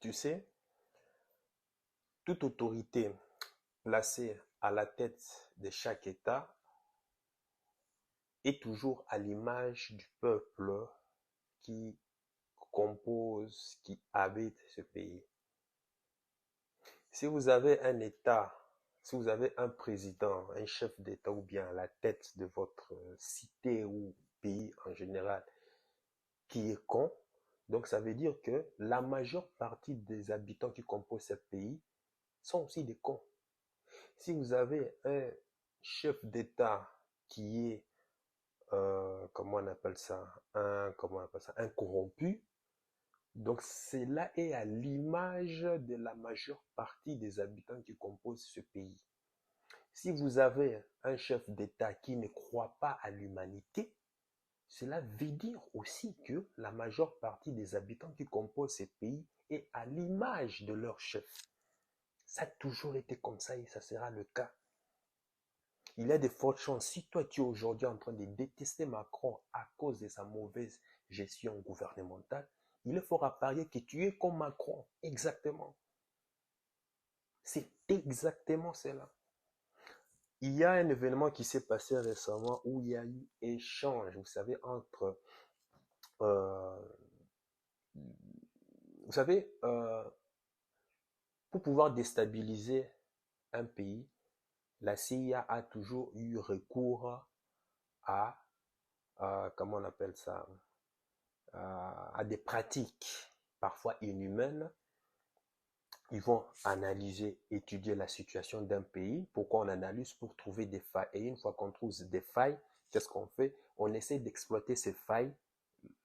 Tu sais, toute autorité placée à la tête de chaque État est toujours à l'image du peuple qui compose, qui habite ce pays. Si vous avez un État, si vous avez un président, un chef d'État ou bien à la tête de votre cité ou pays en général qui est con, donc ça veut dire que la majeure partie des habitants qui composent ce pays sont aussi des cons. Si vous avez un chef d'État qui est, comment on appelle ça, un corrompu, donc cela est à l'image de la majeure partie des habitants qui composent ce pays. Si vous avez un chef d'État qui ne croit pas à l'humanité, cela veut dire aussi que la majeure partie des habitants qui composent ce pays est à l'image de leur chef. Ça a toujours été comme ça et ça sera le cas. Il y a de fortes chances, si toi tu es aujourd'hui en train de détester Macron à cause de sa mauvaise gestion gouvernementale, il est fort à parier que tu es comme Macron. Exactement. C'est exactement cela. Il y a un événement qui s'est passé récemment où il y a eu échange, vous savez, entre... euh, vous savez, pour pouvoir déstabiliser un pays, la CIA a toujours eu recours à, comment on appelle ça, à des pratiques parfois inhumaines. Ils vont analyser, étudier la situation d'un pays. Pourquoi on analyse? Pour trouver des failles. Et une fois qu'on trouve des failles, qu'est-ce qu'on fait? On essaie d'exploiter ces failles,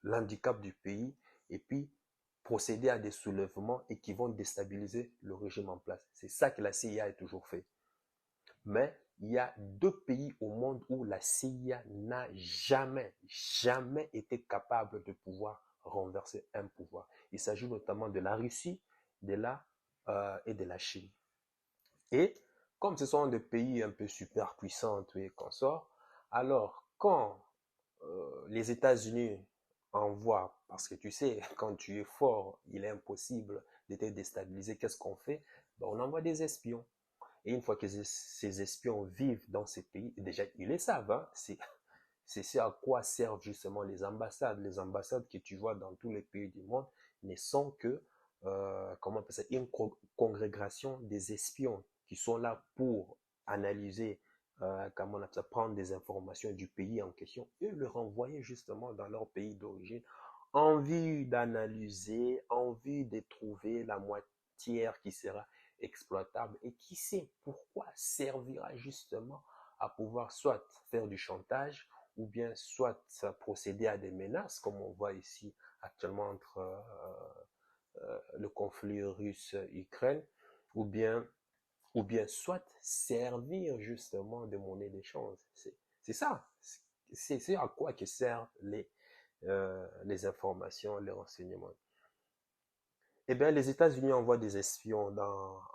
l'handicap du pays, et puis procéder à des soulèvements et qui vont déstabiliser le régime en place. C'est ça que la CIA a toujours fait. Mais il y a deux pays au monde où la CIA n'a jamais été capable de pouvoir renverser un pouvoir. Il s'agit notamment de la Russie, et de la Chine. Et comme ce sont des pays un peu superpuissants et consorts, alors quand les États-Unis envoient, parce que tu sais, quand tu es fort, il est impossible de te déstabiliser, qu'est-ce qu'on fait? Ben, on envoie des espions. Et une fois que ces espions vivent dans ces pays, déjà ils le savent, hein, c'est ce à quoi servent justement les ambassades. Les ambassades que tu vois dans tous les pays du monde ne sont que, comment on appelle ça, une congrégation des espions qui sont là pour analyser, comment on appelle ça, prendre des informations du pays en question et le renvoyer justement dans leur pays d'origine en vue d'analyser, en vue de trouver la matière qui sera exploitable et qui sait pourquoi servira justement à pouvoir soit faire du chantage ou bien soit procéder à des menaces, comme on voit ici actuellement entre le conflit russe-Ukraine, ou bien, ou bien soit servir justement de monnaie d'échange. C'est ça. C'est à quoi que servent les informations, les renseignements. Eh bien, les États-Unis envoient des espions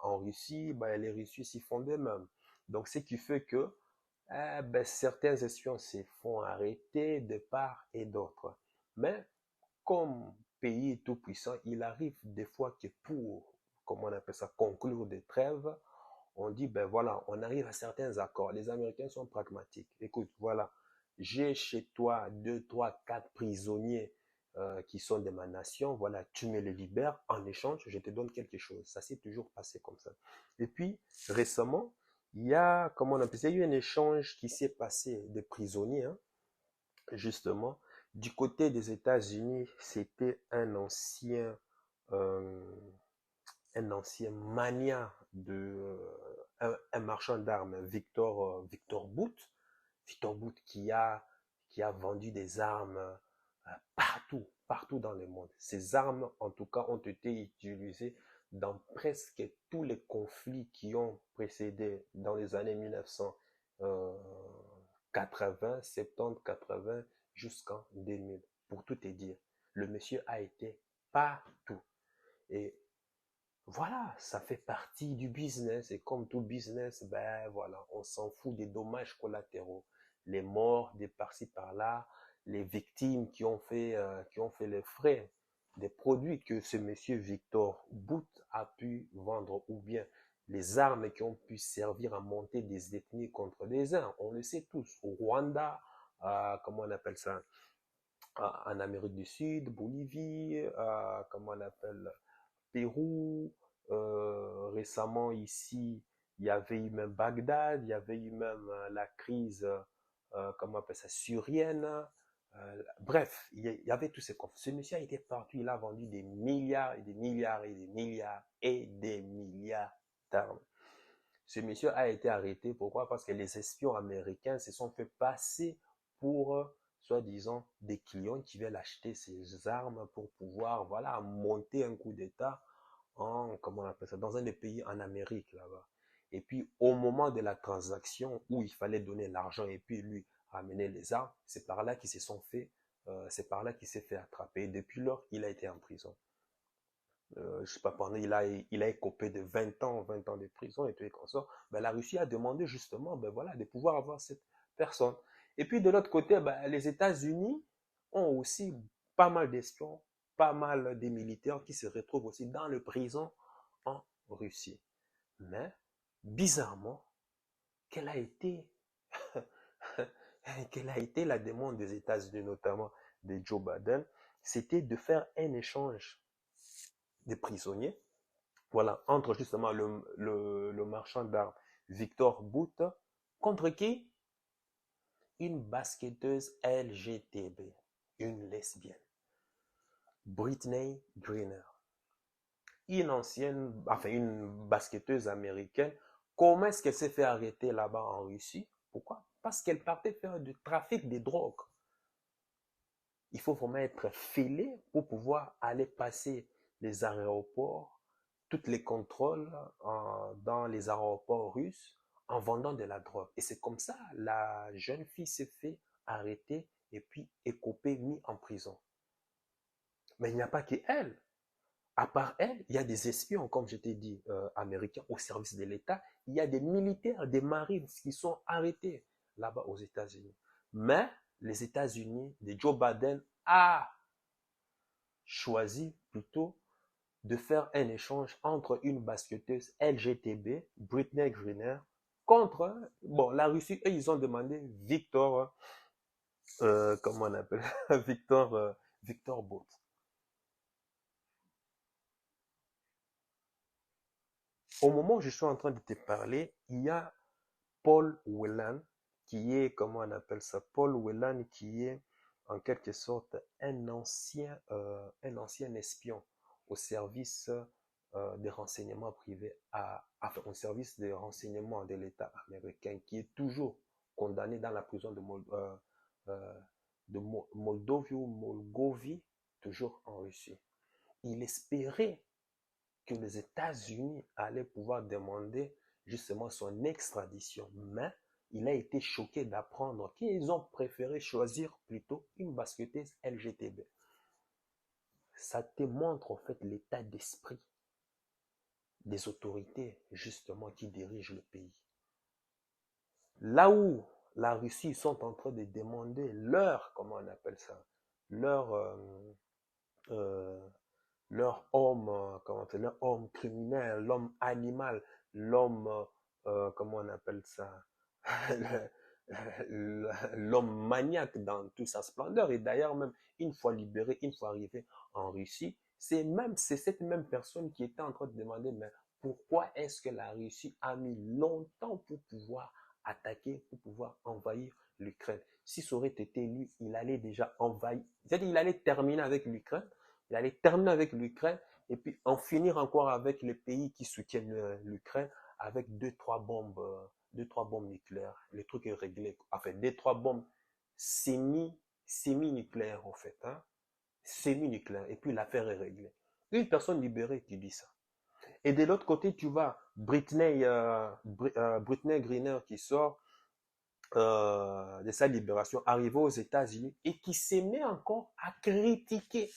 en Russie, ben, les Russes s'y font d'eux-mêmes. Donc, ce qui fait que ben, certains espions se font arrêter de part et d'autre. Mais comme pays tout puissant, il arrive des fois que pour, comment on appelle ça, conclure des trêves, on dit, ben voilà, on arrive à certains accords. Les Américains sont pragmatiques. Écoute, voilà, j'ai chez toi 2, 3, 4 prisonniers qui sont de ma nation. Voilà, tu me les libères. En échange, je te donne quelque chose. Ça s'est toujours passé comme ça. Et puis, récemment, il y a, comment on appelle ça, il y a eu un échange qui s'est passé de prisonniers, hein, justement. Du côté des États-Unis, c'était euh, un ancien mania un marchand d'armes, Victor Bout. Victor Bout qui a vendu des armes partout dans le monde. Ces armes, en tout cas, ont été utilisées dans presque tous les conflits qui ont précédé dans les années 1980, 70, 80 jusqu'en 2000. Pour tout te dire, le monsieur a été partout. Et voilà, ça fait partie du business. Et comme tout business, ben voilà, on s'en fout des dommages collatéraux. Les morts de par-ci par-là, les victimes qui ont fait les frais. des produits que ce monsieur Victor Bout a pu vendre, ou bien les armes qui ont pu servir à monter des ethnies contre les uns. On le sait tous, au Rwanda, comment on appelle ça, en Amérique du Sud, Bolivie, comment on appelle, Pérou, récemment ici, il y avait eu même Bagdad, il y avait eu même la crise, comment on appelle ça, syrienne. Bref, il y avait tous ces conflits. Ce monsieur a été partout, il a vendu des milliards et des milliards et des milliards et des milliards d'armes. Ce monsieur a été arrêté. Pourquoi? Parce que les espions américains se sont fait passer pour, soi-disant, des clients qui veulent acheter ces armes pour pouvoir, voilà, monter un coup d'État comment on appelle ça, dans un des pays en Amérique là-bas. Et puis, au moment de la transaction où il fallait donner l'argent et puis lui ramener les armes, c'est par là qu'ils se sont fait, c'est par là qu'il s'est fait attraper. Et depuis lors, il a été en prison. Je sais pas, pendant, il a écopé de 20 ans de prison et tout et qu'on sort. Ben, la Russie a demandé justement, ben voilà, de pouvoir avoir cette personne. Et puis de l'autre côté, ben, les États-Unis ont aussi pas mal d'espions, pas mal de militaires qui se retrouvent aussi dans le prison en Russie. Mais, bizarrement, quelle a été, quelle a été la demande des États-Unis, notamment de Joe Biden, c'était de faire un échange de prisonniers, voilà, entre justement le marchand d'armes Victor Bout contre qui? Une basketteuse LGTB, une lesbienne, Britney Griner, une ancienne, enfin une basketteuse américaine. Comment est-ce qu'elle s'est fait arrêter là-bas en Russie? Pourquoi? Parce qu'elle partait faire du trafic de drogue. Il faut vraiment être fêlé pour pouvoir aller passer les aéroports, tous les contrôles dans les aéroports russes en vendant de la drogue. Et c'est comme ça, la jeune fille s'est fait arrêter et puis écopée, mise en prison. Mais il n'y a pas qu'elle. À part elle, il y a des espions, comme je t'ai dit, américains au service de l'État. Il y a des militaires, des marines qui sont arrêtés là-bas aux États-Unis. Mais les États-Unis, de Joe Biden, a choisi plutôt de faire un échange entre une basketteuse LGTB, Britney Griner, contre, bon, la Russie, eux, ils ont demandé Victor, comment on appelle, Victor, Victor Bout. Au moment où je suis en train de te parler, il y a Paul Whelan, qui est, comment on appelle ça, Paul Whelan, qui est en quelque sorte un ancien espion au service des renseignements privés, enfin, au service des renseignements de l'État américain, qui est toujours condamné dans la prison de Moldovie ou Molgovie, toujours en Russie. Il espérait que les États-Unis allaient pouvoir demander justement son extradition. Mais il a été choqué d'apprendre qu'ils ont préféré choisir plutôt une basketteuse LGTB. Ça te montre en fait l'état d'esprit des autorités justement qui dirigent le pays. Là où la Russie sont en train de demander leur, comment on appelle ça, leur, euh, leur homme, leur homme criminel, l'homme animal, l'homme, comment on appelle ça, l'homme maniaque dans toute sa splendeur. Et d'ailleurs, même une fois libéré, une fois arrivé en Russie, c'est cette même personne qui était en train de demander, mais pourquoi est-ce que la Russie a mis longtemps pour pouvoir attaquer, pour pouvoir envahir l'Ukraine? Si ça aurait été lui, il allait déjà envahir, c'est-à-dire il allait terminer avec l'Ukraine, il allait terminer avec l'Ukraine et puis en finir encore avec les pays qui soutiennent l'Ukraine avec deux, trois bombes nucléaires. Le truc est réglé. Enfin, deux, trois bombes semi-nucléaires, en fait. Hein? Semi-nucléaires. Et puis l'affaire est réglée. Une personne libérée qui dit ça. Et de l'autre côté, tu vois Britney Griner qui sort de sa libération, arrivée aux États-Unis et qui se met encore à critiquer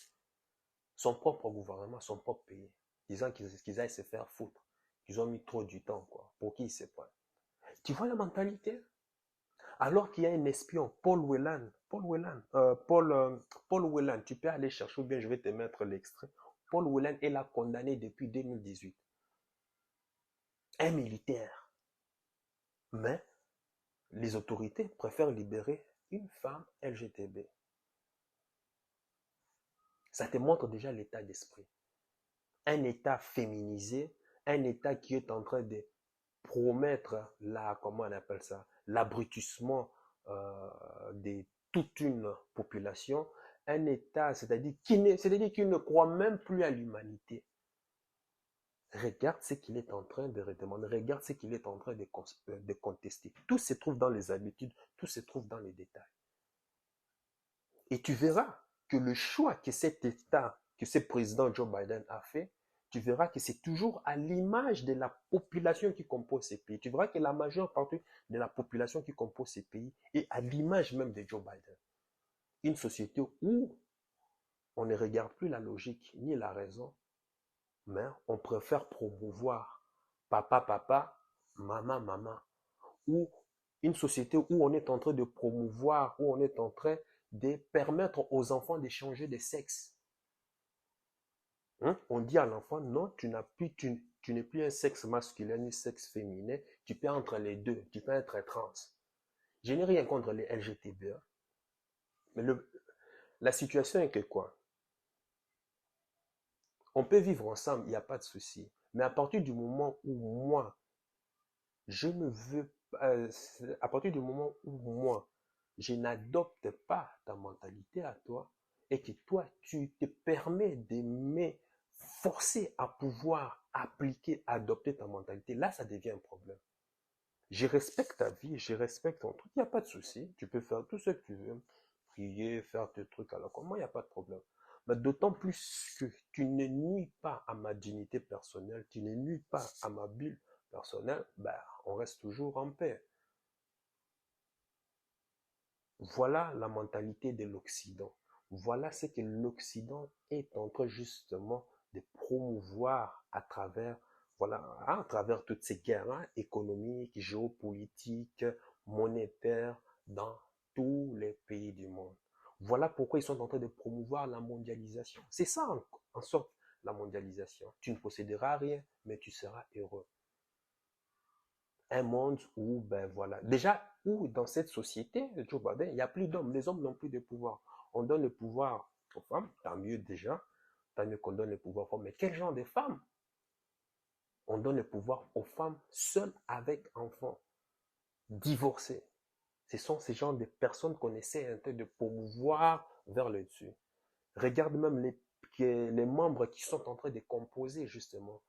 son propre gouvernement, son propre pays, disant qu'ils aillent se faire foutre, qu'ils ont mis trop du temps, quoi, pour qu'ils se prennent. Tu vois la mentalité? Alors qu'il y a un espion, Paul Whelan, Paul Whelan, Paul Whelan, tu peux aller chercher ou bien je vais te mettre l'extrait. Paul Whelan est là condamné depuis 2018. Un militaire. Mais les autorités préfèrent libérer une femme LGTB. Ça te montre déjà l'état d'esprit. Un état féminisé, un état qui est en train de promettre comment on appelle ça, l'abrutissement de toute une population, un état, c'est-à-dire qu'il ne croit même plus à l'humanité. Regarde ce qu'il est en train de redemander, regarde ce qu'il est en train de contester. Tout se trouve dans les habitudes, tout se trouve dans les détails. Et tu verras que le choix que cet État, que ce président Joe Biden a fait, tu verras que c'est toujours à l'image de la population qui compose ces pays. Tu verras que la majeure partie de la population qui compose ces pays est à l'image même de Joe Biden. Une société où on ne regarde plus la logique ni la raison, mais on préfère promouvoir papa, papa, maman, maman. Ou une société où on est en train de promouvoir, où on est en train de permettre aux enfants de changer de sexe. On dit à l'enfant, non, tu n'es plus un sexe masculin ni sexe féminin, tu peux entre les deux, tu peux être trans. Je n'ai rien contre les LGTB. Mais la situation est que quoi? On peut vivre ensemble, il n'y a pas de souci. Mais à partir du moment où moi, je ne veux à partir du moment où moi, je n'adopte pas ta mentalité à toi, et que toi, tu te permets de me forcer à pouvoir appliquer, adopter ta mentalité, là, ça devient un problème. Je respecte ta vie, je respecte ton truc, il n'y a pas de souci. Tu peux faire tout ce que tu veux, prier, faire tes trucs, alors moi, il n'y a pas de problème. Mais d'autant plus que tu ne nuis pas à ma dignité personnelle, tu ne nuis pas à ma bulle personnelle, ben, on reste toujours en paix. Voilà la mentalité de l'Occident. Voilà ce que l'Occident est en train justement de promouvoir à travers, voilà, à travers toutes ces guerres économiques, géopolitiques, monétaires dans tous les pays du monde. Voilà pourquoi ils sont en train de promouvoir la mondialisation. C'est ça en sorte la mondialisation. Tu ne posséderas rien, mais tu seras heureux. Un monde où, ben voilà, déjà, où dans cette société, Joe Biden, il n'y a plus d'hommes, les hommes n'ont plus de pouvoir. On donne le pouvoir aux femmes, tant mieux déjà, tant mieux qu'on donne le pouvoir aux femmes, mais quel genre de femmes? On donne le pouvoir aux femmes seules avec enfants, divorcées. Ce sont ces genres de personnes qu'on essaie de promouvoir vers le dessus. Regarde même les membres qui sont en train de composer justement,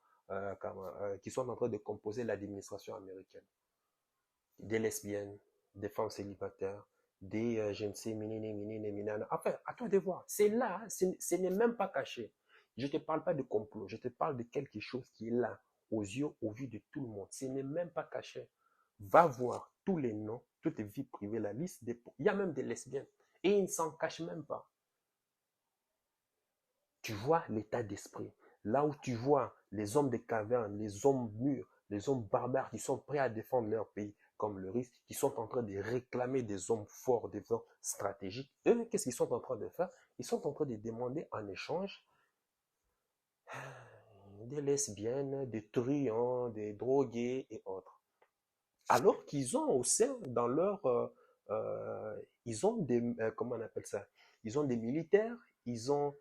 qui sont en train de composer l'administration américaine. Des lesbiennes, des femmes célibataires, des je ne sais, minana. Enfin, à toi de voir. C'est là, ce n'est même pas caché. Je ne te parle pas de complot, je te parle de quelque chose qui est là, aux yeux, au vu de tout le monde. Ce n'est même pas caché. Va voir tous les noms, toutes les vies privées, la liste des... Il y a même des lesbiennes. Et ils ne s'en cachent même pas. Tu vois l'état d'esprit. Là où tu vois les hommes des cavernes, les hommes mûrs, les hommes barbares qui sont prêts à défendre leur pays comme le risque, qui sont en train de réclamer des hommes forts, des hommes stratégiques. Eux, qu'est-ce qu'ils sont en train de faire? Ils sont en train de demander en échange des lesbiennes, des truands, des drogués et autres. Alors qu'ils ont au sein, dans leur... ils ont des... comment on appelle ça? Ils ont des militaires, ils ont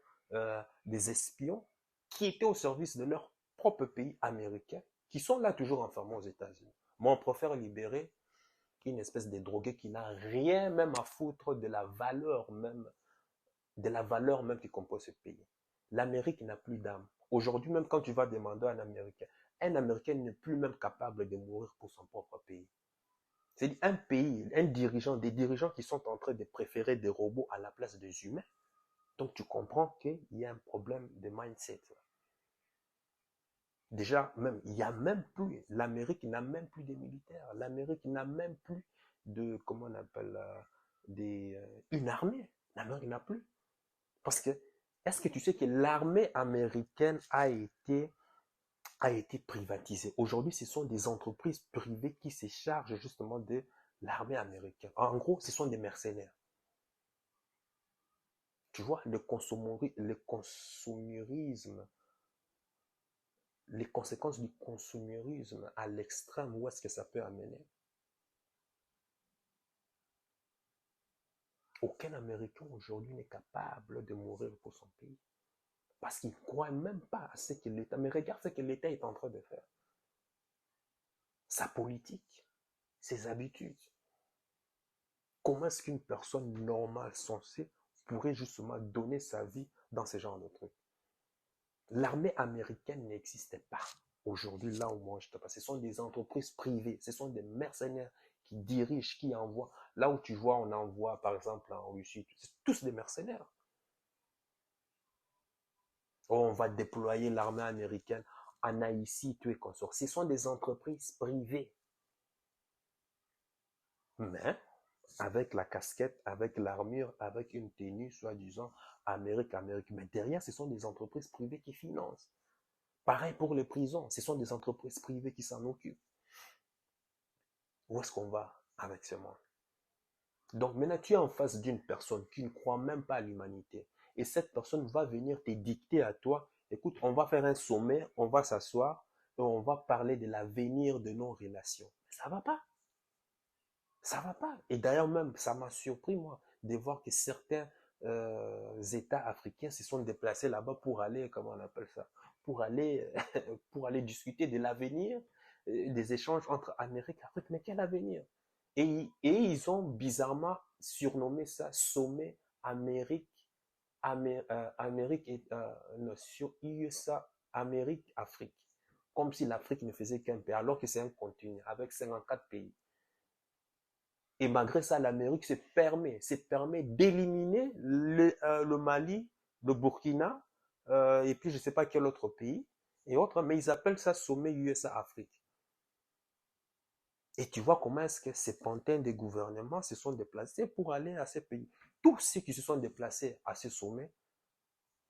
des espions qui étaient au service de leur propre pays américain, qui sont là toujours enfermés aux États-Unis. Mais on préfère libérer une espèce de drogué qui n'a rien même à foutre de la valeur même qui compose ce pays. L'Amérique n'a plus d'âme. Aujourd'hui, même quand tu vas demander à un Américain n'est plus même capable de mourir pour son propre pays. C'est un pays, un dirigeant, des dirigeants qui sont en train de préférer des robots à la place des humains. Donc tu comprends qu'il y a un problème de mindset. Déjà, même, il y a même plus, l'Amérique n'a même plus de militaires. L'Amérique n'a même plus de, comment on appelle, une armée. L'Amérique n'a plus. Parce que, est-ce que tu sais que l'armée américaine a été privatisée? Aujourd'hui, ce sont des entreprises privées qui se chargent justement de l'armée américaine. En gros, ce sont des mercenaires. Tu vois, le consumérisme, les conséquences du consumérisme à l'extrême, où est-ce que ça peut amener? Aucun Américain aujourd'hui n'est capable de mourir pour son pays. Parce qu'il ne croit même pas à ce que l'État... Mais regarde ce que l'État est en train de faire. Sa politique, ses habitudes. Comment est-ce qu'une personne normale, censée, pourrait justement donner sa vie dans ce genre de trucs? L'armée américaine n'existait pas. Aujourd'hui, là où moi je te passe, ce sont des entreprises privées, ce sont des mercenaires qui dirigent, qui envoient. Là où tu vois, on envoie par exemple en Russie, c'est tous des mercenaires. On va déployer l'armée américaine en Haïti, tout et consort. Ce sont des entreprises privées. Mais avec la casquette, avec l'armure, avec une tenue, soi-disant, Amérique. Mais derrière, ce sont des entreprises privées qui financent. Pareil pour les prisons, ce sont des entreprises privées qui s'en occupent. Où est-ce qu'on va avec ce monde? Donc maintenant, tu es en face d'une personne qui ne croit même pas à l'humanité. Et cette personne va venir te dicter à toi, écoute, on va faire un sommet, on va s'asseoir et on va parler de l'avenir de nos relations. Ça va pas. Ça va pas. Et d'ailleurs même, ça m'a surpris, moi, de voir que certains États africains se sont déplacés là-bas pour aller, comment on appelle ça, pour aller discuter de l'avenir, des échanges entre Amérique et Afrique. Mais quel avenir? Et ils ont bizarrement surnommé ça Sommet Amérique, Amérique et sur USA, Amérique, Afrique. Comme si l'Afrique ne faisait qu'un pays, alors que c'est un continent avec 54 pays. Et malgré ça, l'Amérique se permet d'éliminer le Mali, le Burkina, et puis je ne sais pas quel autre pays, et autres, mais ils appellent ça sommet USA-Afrique. Et tu vois comment est-ce que ces pantins de gouvernement se sont déplacés pour aller à ces pays. Tous ceux qui se sont déplacés à ce sommet,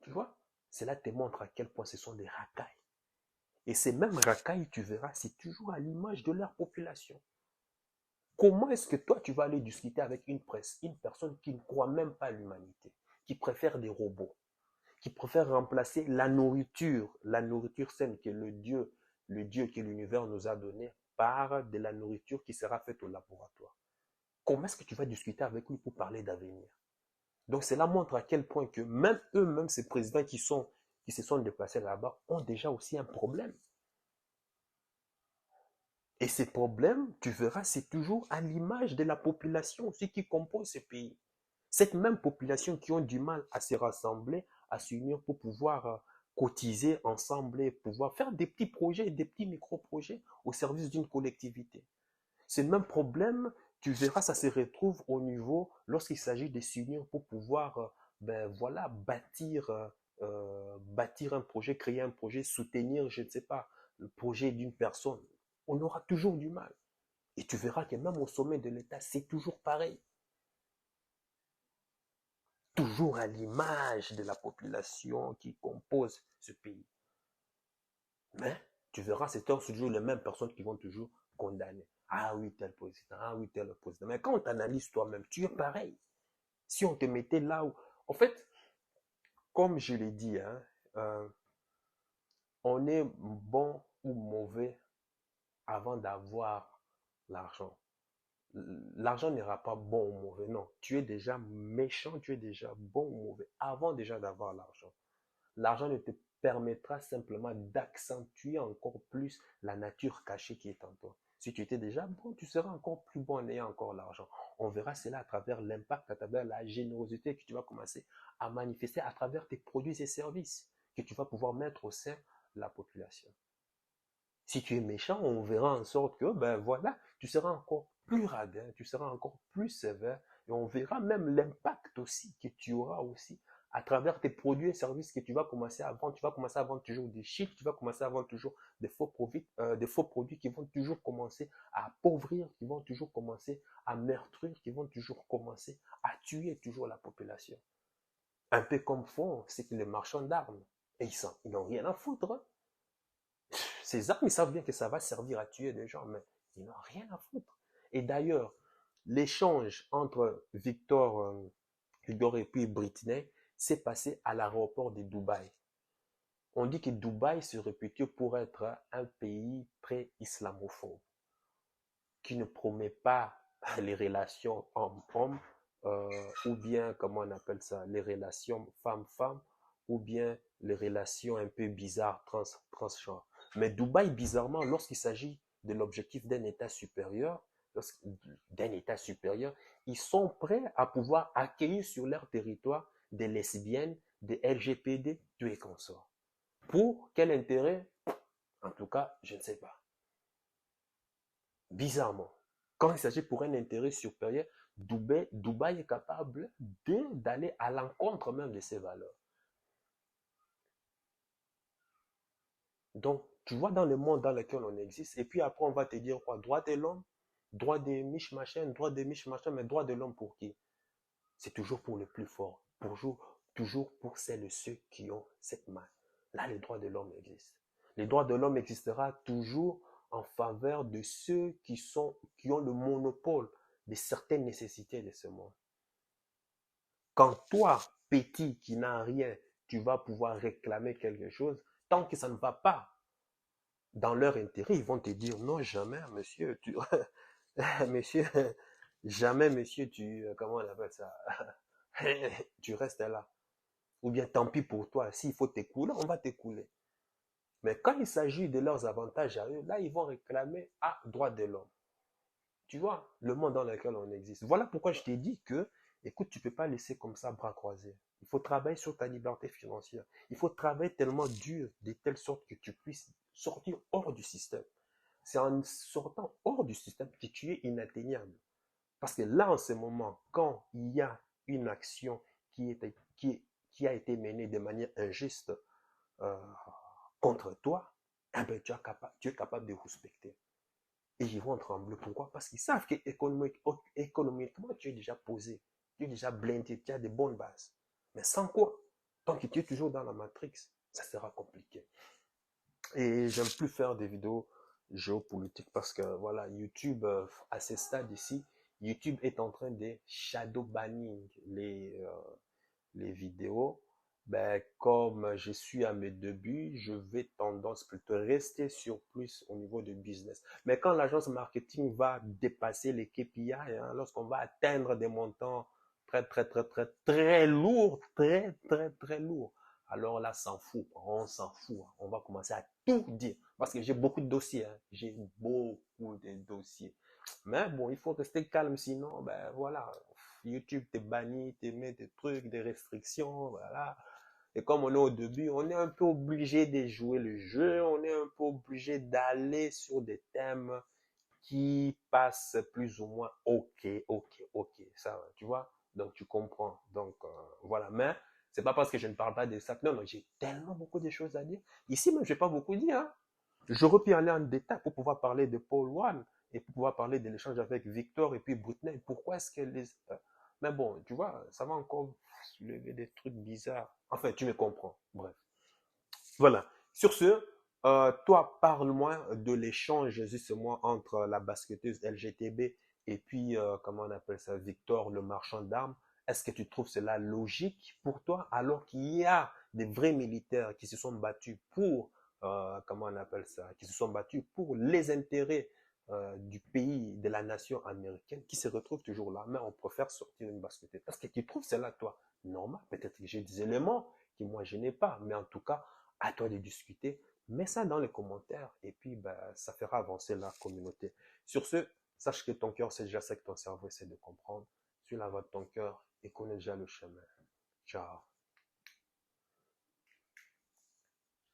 tu vois, cela te montre à quel point ce sont des racailles. Et ces mêmes racailles, tu verras, c'est toujours à l'image de leur population. Comment est-ce que toi, tu vas aller discuter avec une personne qui ne croit même pas à l'humanité, qui préfère des robots, qui préfère remplacer la nourriture saine que le Dieu que l'univers nous a donné, par de la nourriture qui sera faite au laboratoire? Comment est-ce que tu vas discuter avec lui pour parler d'avenir? Donc cela montre à quel point que même eux-mêmes, ces présidents qui se sont déplacés là-bas, ont déjà aussi un problème. Et ces problèmes, tu verras, c'est toujours à l'image de la population aussi qui compose ce pays. Cette même population qui ont du mal à se rassembler, à s'unir pour pouvoir cotiser ensemble et pouvoir faire des petits projets, des petits micro-projets au service d'une collectivité. Ce même problème, tu verras, ça se retrouve au niveau lorsqu'il s'agit de s'unir pour pouvoir ben, voilà, bâtir un projet, créer un projet, soutenir, je ne sais pas, le projet d'une personne. On aura toujours du mal. Et tu verras que même au sommet de l'État, c'est toujours pareil. Toujours à l'image de la population qui compose ce pays. Mais tu verras, c'est toujours les mêmes personnes qui vont toujours condamner. Ah oui, tel président, ah oui, tel président. Mais quand on t'analyse toi-même, tu es pareil. Si on te mettait là où... En fait, comme je l'ai dit, hein, euh, on est bon ou mauvais avant d'avoir l'argent. L'argent n'ira pas bon ou mauvais, non. Tu es déjà méchant, tu es déjà bon ou mauvais avant déjà d'avoir l'argent. L'argent ne te permettra simplement d'accentuer encore plus la nature cachée qui est en toi. Si tu étais déjà bon, tu seras encore plus bon en ayant encore l'argent. On verra cela à travers l'impact, à travers la générosité que tu vas commencer à manifester à travers tes produits et services que tu vas pouvoir mettre au sein de la population. Si tu es méchant, on verra en sorte que, ben voilà, tu seras encore plus radin, tu seras encore plus sévère, et on verra même l'impact aussi que tu auras aussi à travers tes produits et services que tu vas commencer à vendre. Tu vas commencer à vendre toujours des shit, tu vas commencer à vendre toujours des faux produits qui vont toujours commencer à appauvrir, qui vont toujours commencer à meurtrir, qui vont toujours commencer à tuer toujours la population. Un peu comme font c'est que les marchands d'armes. Et ils n'ont rien à foutre, hein. Ces armes, ils savent bien que ça va servir à tuer des gens, mais ils n'ont rien à foutre. Et d'ailleurs, l'échange entre Victor et puis Britney, s'est passé à l'aéroport de Dubaï. On dit que Dubaï se réputait pour être un pays très islamophobe, qui ne promet pas les relations homme-homme, ou bien, comment on appelle ça, les relations femme-femme, ou bien les relations un peu bizarres transgenres. Mais Dubaï, bizarrement, lorsqu'il s'agit de l'objectif d'un État supérieur, ils sont prêts à pouvoir accueillir sur leur territoire des lesbiennes, des LGBT, tout et consorts. Pour quel intérêt? En tout cas, je ne sais pas. Bizarrement, quand il s'agit pour un intérêt supérieur, Dubaï est capable d'aller à l'encontre même de ses valeurs. Donc, tu vois dans le monde dans lequel on existe, et puis après on va te dire quoi? Droit de l'homme, droit des miches machin, droit des miches machin, mais droit de l'homme pour qui? C'est toujours pour le plus fort, toujours pour celles et ceux qui ont cette main. Là, les droits de l'homme existent. Les droits de l'homme existera toujours en faveur de ceux qui ont le monopole de certaines nécessités de ce monde. Quand toi, petit, qui n'as rien, tu vas pouvoir réclamer quelque chose, tant que ça ne va pas dans leur intérêt, ils vont te dire non, jamais, monsieur, monsieur, jamais, monsieur, comment on appelle ça, tu restes là. Ou bien tant pis pour toi, s'il faut t'écouler, on va t'écouler. Mais quand il s'agit de leurs avantages à eux, là, ils vont réclamer droit de l'homme. Tu vois, le monde dans lequel on existe. Voilà pourquoi je t'ai dit que, écoute, tu ne peux pas laisser comme ça bras croisés. Il faut travailler sur ta liberté financière. Il faut travailler tellement dur, de telle sorte que tu puisses sortir hors du système. C'est en sortant hors du système que tu es inatteignable. Parce que là, en ce moment, quand il y a une action qui a été menée de manière injuste euh, contre toi, eh ben, tu es capable de respecter. Et ils vont trembler. Pourquoi? Parce qu'ils savent qu'économiquement, tu es déjà posé, tu es déjà blindé, tu as des bonnes bases. Mais sans quoi? Tant que tu es toujours dans la matrix, ça sera compliqué. Et j'aime plus faire des vidéos géopolitiques parce que voilà, YouTube, à ce stade ici, YouTube est en train de shadow banning les vidéos. Ben, comme je suis à mes débuts, je vais tendance plutôt rester sur plus au niveau de business. Mais quand l'agence marketing va dépasser les KPI, hein, lorsqu'on va atteindre des montants très lourds, très lourds, alors là, on s'en fout. On va commencer à tout dire. Parce que j'ai beaucoup de dossiers. Hein. J'ai beaucoup de dossiers. Mais bon, il faut rester calme, sinon, ben voilà, YouTube te bannit, te met des trucs, des restrictions, voilà. Et comme on est au début, on est un peu obligé de jouer le jeu, on est un peu obligé d'aller sur des thèmes qui passent plus ou moins ok, ça, tu vois. Donc tu comprends. Donc voilà, mais c'est pas parce que je ne parle pas de ça. Non, j'ai tellement beaucoup de choses à dire. Ici, même, je vais pas beaucoup dire. Hein. J'aurais pu aller en détail pour pouvoir parler de Paul One et pour pouvoir parler de l'échange avec Victor et puis Britney. Pourquoi est-ce que les... Mais bon, tu vois, ça va encore lever des trucs bizarres. Enfin, tu me comprends. Bref. Voilà. Sur ce, toi, parle-moi de l'échange justement entre la basketteuse LGTB et puis, comment on appelle ça, Victor, le marchand d'armes. Est-ce que tu trouves cela logique pour toi alors qu'il y a des vrais militaires qui se sont battus pour, comment on appelle ça, qui se sont battus pour les intérêts du pays, de la nation américaine, qui se retrouvent toujours là, mais on préfère sortir une basketteuse. Est-ce que tu trouves cela, toi, normal? Peut-être que j'ai des éléments que moi je n'ai pas, mais en tout cas, à toi de discuter. Mets ça dans les commentaires et puis ben, ça fera avancer la communauté. Sur ce, sache que ton cœur sait déjà ce que ton cerveau essaie de comprendre. Suis la voie de ton cœur et connais déjà le chemin. Ciao.